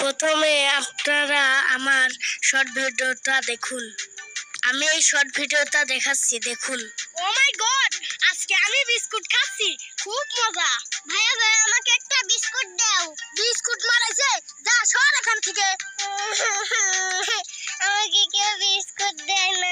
প্রথমে আপনারা আমার শর্ট ভিডিওটা দেখুন। আমি এই শর্ট ভিডিওটা দেখাচ্ছি, দেখুন। ও মাই গড, আজকে আমি বিস্কুট খাচ্ছি, খুব মজা। ভাইয়া ভাইয়া আমাকে একটা বিস্কুট দাও। বিস্কুট মারাইছে, যা সর এখান থেকে। আমাকে কেউ বিস্কুট দেয় না।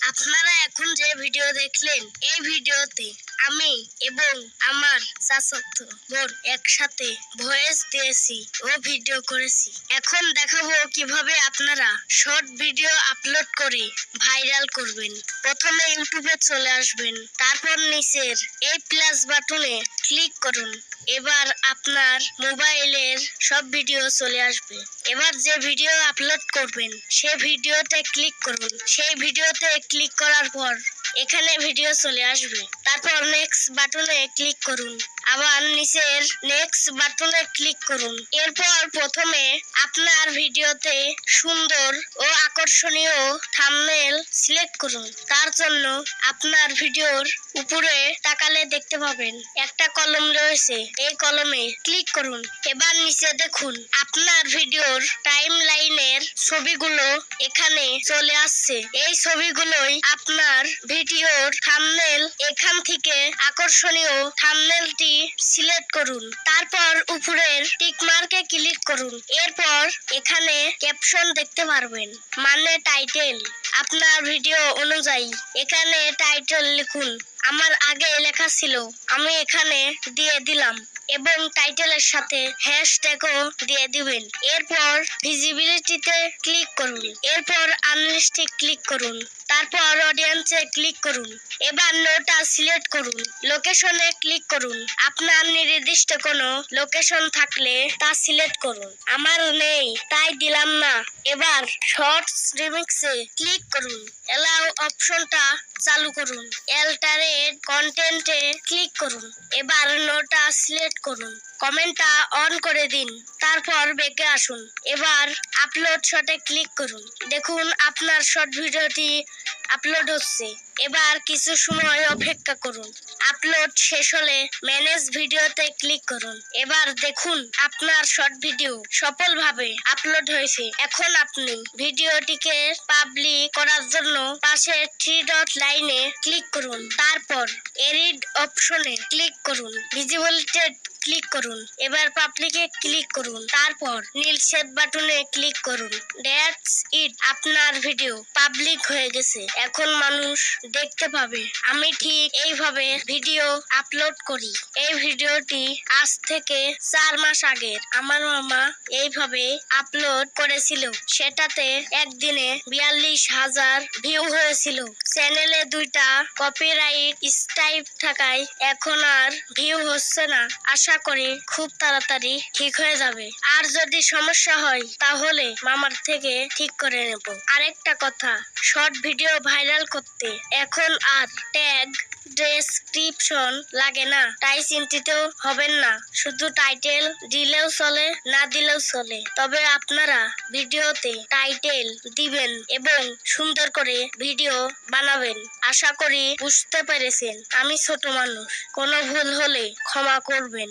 আপনারা এখন যে ভিডিও দেখলেন, এই ভিডিওতে আমি এবং আমার চাচাতো বোন একসাথে ভয়েস দিয়েছি ও ভিডিও করেছি। এখন দেখাবো কিভাবে আপনারা শর্ট ভিডিও আপলোড করে ভাইরাল করবেন। প্রথমে ইউটিউবে চলে আসবেন, তারপর নিচের এই প্লাস বাটনে ক্লিক করুন। এবার আপনার মোবাইলের সব ভিডিও চলে আসবে। এবার যে ভিডিও আপলোড করবেন সেই ভিডিওতে ক্লিক করুন। সেই ভিডিওতে ক্লিক করার পর এখানে ভিডিও চলে আসবে। তারপর নেক্সট বাটনে ক্লিক করুন, আবার নিচের নেক্সট বাটনে ক্লিক করুন। এরপর প্রথমে আপনার ভিডিওতে সুন্দর ও আকর্ষণীয় থাম্বনেল সিলেক্ট করুন। তার জন্য আপনার ভিডিওর উপরে তাকালে দেখতে পাবেন একটা কলম রয়েছে, এই কলমে ক্লিক করুন। এবার নিচে দেখুন আপনার ভিডিওর টাইম লাইনের ছবিগুলো এখানে চলে আসছে। এই ছবিগুলোই আপনার ভিডিওর থাম্বনেল। এখান থেকে আকর্ষণীয় থাম্বনেলটি সিলেক্ট করুন, তারপর উপরের টিক মার্কে ক্লিক করুন। এরপর এখানে ক্যাপশন দেখতে পারবেন, মানে টাইটেল। আপনার ভিডিও অনুযায়ী এখানে টাইটেল লিখুন। আমার আগে লেখা ছিল, আমি এখানে দিয়ে দিলাম এবং টাইটেলের সাথে হ্যাশট্যাগও দিয়ে দিবেন। এরপর ভিজিবিলিটিতে ক্লিক করুন, এরপর আনলিস্টে ক্লিক করুন, তারপর অডিয়েন্সে ক্লিক করুন। এবার নোটা সিলেক্ট করুন, লোকেশনে ক্লিক করুন। আপনার নির্দিষ্ট কোনো লোকেশন থাকলে তা সিলেক্ট করুন। আমার নেই তাই দিলাম না। এবার শর্টস রিমিক্সে ক্লিক করুন, এলাও অপশনটা চালু করুন, অ্যালটারেট কন্টেন্টে ক্লিক করুন। এবার নোটা সিলেক্ট করুন, কমেন্টটা অন করে দিন, তারপর ব্যাকে আসুন। এবার আপলোড শটে ক্লিক করুন। দেখুন আপনার শর্ট ভিডিওটি আপলোড হচ্ছে। এবার কিছু সময় অপেক্ষা করুন। আপলোড শেষ হলে ম্যানেজ ভিডিওতে ক্লিক করুন। এবার দেখুন আপনার শর্ট ভিডিও সফলভাবে আপলোড হয়েছে। এখন আপনি ভিডিওটিকে পাবলিক করার জন্য পাশে 3 ডট লাইনে ক্লিক করুন, তারপর এডিট অপশনে ক্লিক করুন, ভিজিবিলিটি ক্লিক করুন। এবার পাবলিকে ক্লিক করুন, তারপর নীল সেভ বাটনে ক্লিক করুন। দ্যাটস ইট, আপনার ভিডিও পাবলিক হয়ে গেছে। এখন মানুষ দেখতে পাবে আমি ঠিক এইভাবে ভিডিও আপলোড করি। এই ভিডিওটি আজ থেকে 4 মাস আগের আমার মামা এইভাবে আপলোড করেছিল। সেটাতে একদিনে 42,000 ভিউ হয়েছিল। চ্যানেলে 2টা কপিরাইট স্ট্রাইক থাকায় এখন আর ভিউ হচ্ছে না। আশা করি খুব তাড়াতাড়ি ঠিক হয়ে যাবে। আর যদি সমস্যা হয় তাহলে মামার থেকে ঠিক করে নেব। আরেকটা কথা, শর্ট ভিডিও ভাইরাল করতে এখন আর ট্যাগ ডেসক্রিপশন লাগে না, তাই চিন্তিত হবেন না। শুধু টাইটেল দিলেও চলে, না দিলেও চলে। তবে আপনারা ভিডিওতে টাইটেল দিবেন এবং সুন্দর করে ভিডিও বানাবেন। আশা করি বুঝতে পেরেছেন। আমি ছোট মানুষ, কোনো ভুল হলে ক্ষমা করবেন।